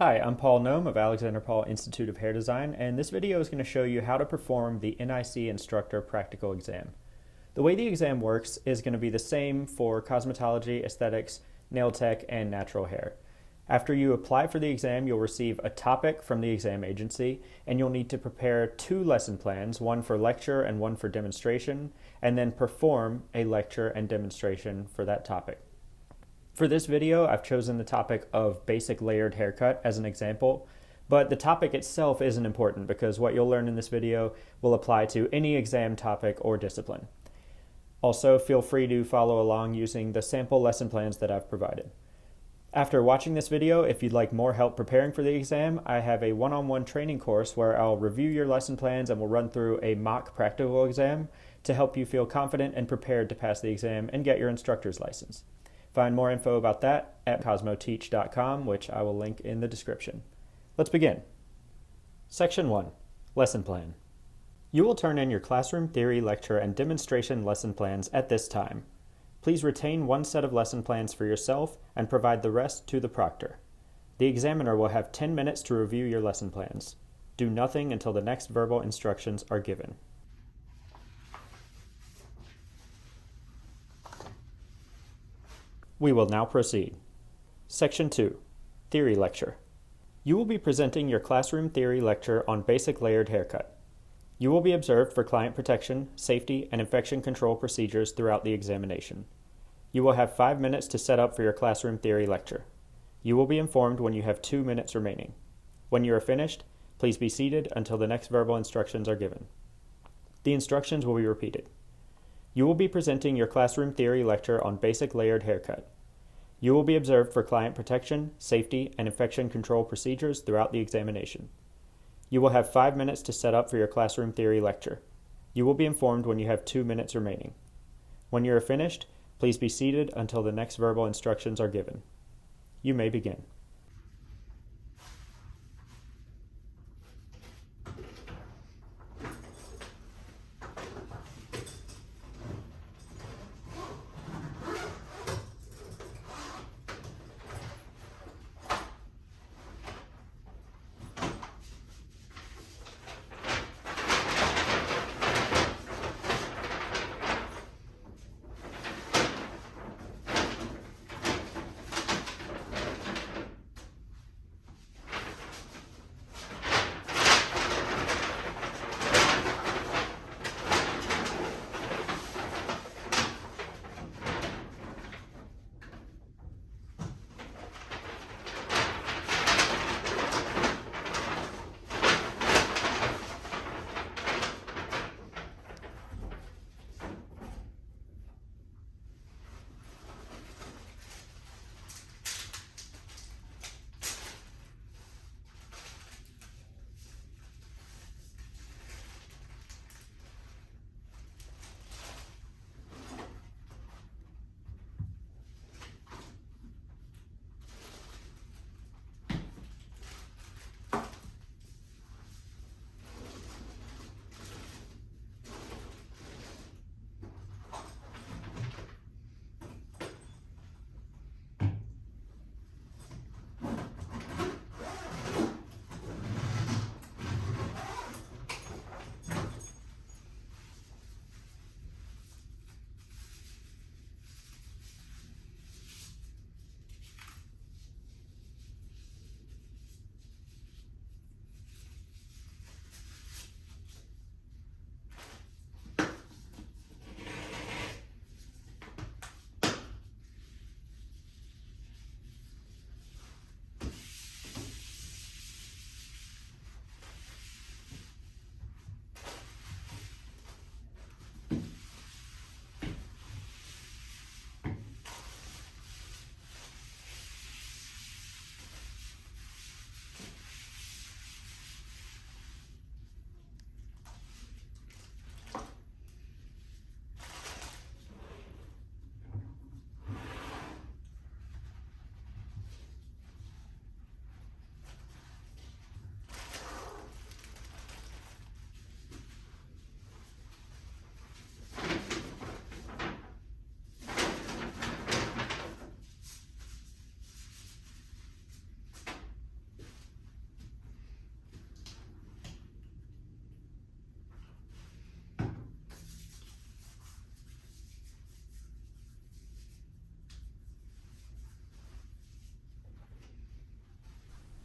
Hi, I'm Paul Noem of Alexander Paul Institute of Hair Design, and this video is going to show you how to perform the NIC Instructor Practical Exam. The way the exam works is going to be the same for cosmetology, aesthetics, nail tech, and natural hair. After you apply for the exam, you'll receive a topic from the exam agency, and you'll need to prepare 2 lesson plans, one for lecture and one for demonstration, and then perform a lecture and demonstration for that topic. For this video, I've chosen the topic of basic layered haircut as an example, but the topic itself isn't important because what you'll learn in this video will apply to any exam topic or discipline. Also, feel free to follow along using the sample lesson plans that I've provided. After watching this video, if you'd like more help preparing for the exam, I have a one-on-one training course where I'll review your lesson plans and we'll run through a mock practical exam to help you feel confident and prepared to pass the exam and get your instructor's license. Find more info about that at cosmoteach.com, which I will link in the description. Let's begin. Section 1. Lesson Plan. You will turn in your classroom theory, lecture, and demonstration lesson plans at this time. Please retain one set of lesson plans for yourself and provide the rest to the proctor. The examiner will have 10 minutes to review your lesson plans. Do nothing until the next verbal instructions are given. We will now proceed. Section 2. Theory Lecture. You will be presenting your classroom theory lecture on basic layered haircut. You will be observed for client protection, safety, and infection control procedures throughout the examination. You will have 5 minutes to set up for your classroom theory lecture. You will be informed when you have 2 minutes remaining. When you are finished, please be seated until the next verbal instructions are given. The instructions will be repeated. You will be presenting your classroom theory lecture on basic layered haircut. You will be observed for client protection, safety, and infection control procedures throughout the examination. You will have 5 minutes to set up for your classroom theory lecture. You will be informed when you have 2 minutes remaining. When you are finished, please be seated until the next verbal instructions are given. You may begin.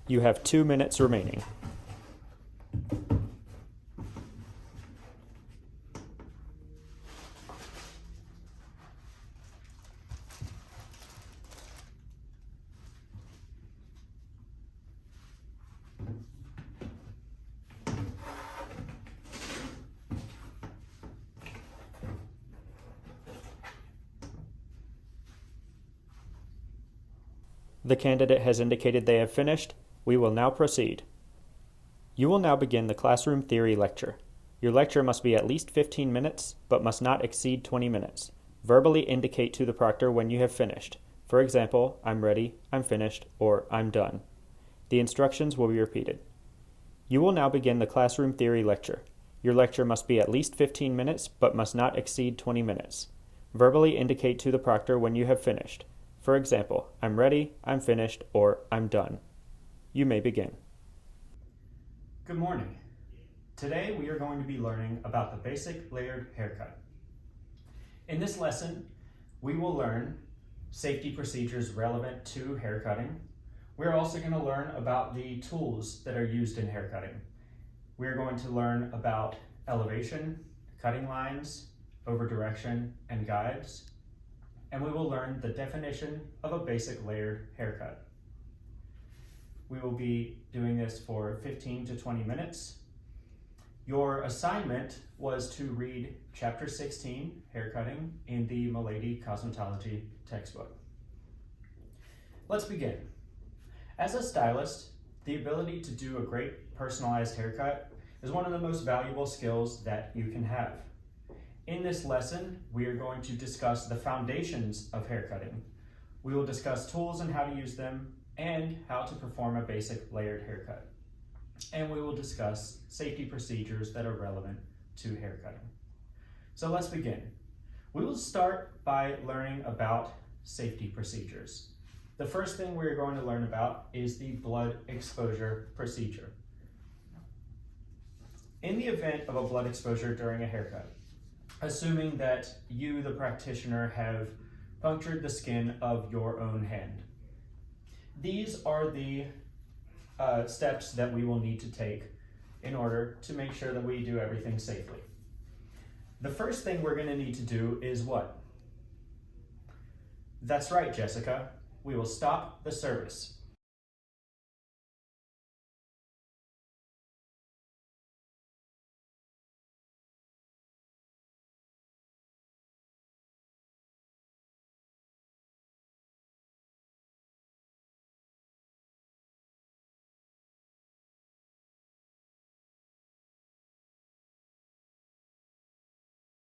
You have 2 minutes remaining. The candidate has indicated they have finished. We will now proceed. You will now begin the classroom theory lecture. Your lecture must be at least 15 minutes, but must not exceed 20 minutes. Verbally indicate to the proctor when you have finished. For example, I'm ready, I'm finished, or I'm done. The instructions will be repeated. You will now begin the classroom theory lecture. Your lecture must be at least 15 minutes, but must not exceed 20 minutes. Verbally indicate to the proctor when you have finished. For example, I'm ready, I'm finished, or I'm done. You may begin. Good morning. Today we are going to be learning about the basic layered haircut. In this lesson, we will learn safety procedures relevant to haircutting. We're also going to learn about the tools that are used in haircutting. We're going to learn about elevation, cutting lines, over direction, and guides. And we will learn the definition of a basic layered haircut. We will be doing this for 15 to 20 minutes. Your assignment was to read Chapter 16, Haircutting, in the Milady Cosmetology textbook. Let's begin. As a stylist, the ability to do a great personalized haircut is one of the most valuable skills that you can have. In this lesson, we are going to discuss the foundations of haircutting. We will discuss tools and how to use them, and how to perform a basic layered haircut. And we will discuss safety procedures that are relevant to haircutting. So let's begin. We will start by learning about safety procedures. The first thing we're going to learn about is the blood exposure procedure. In the event of a blood exposure during a haircut, assuming that you, the practitioner, have punctured the skin of your own hand. These are the steps that we will need to take in order to make sure that we do everything safely. The first thing we're going to need to do is what? That's right, Jessica. We will stop the service.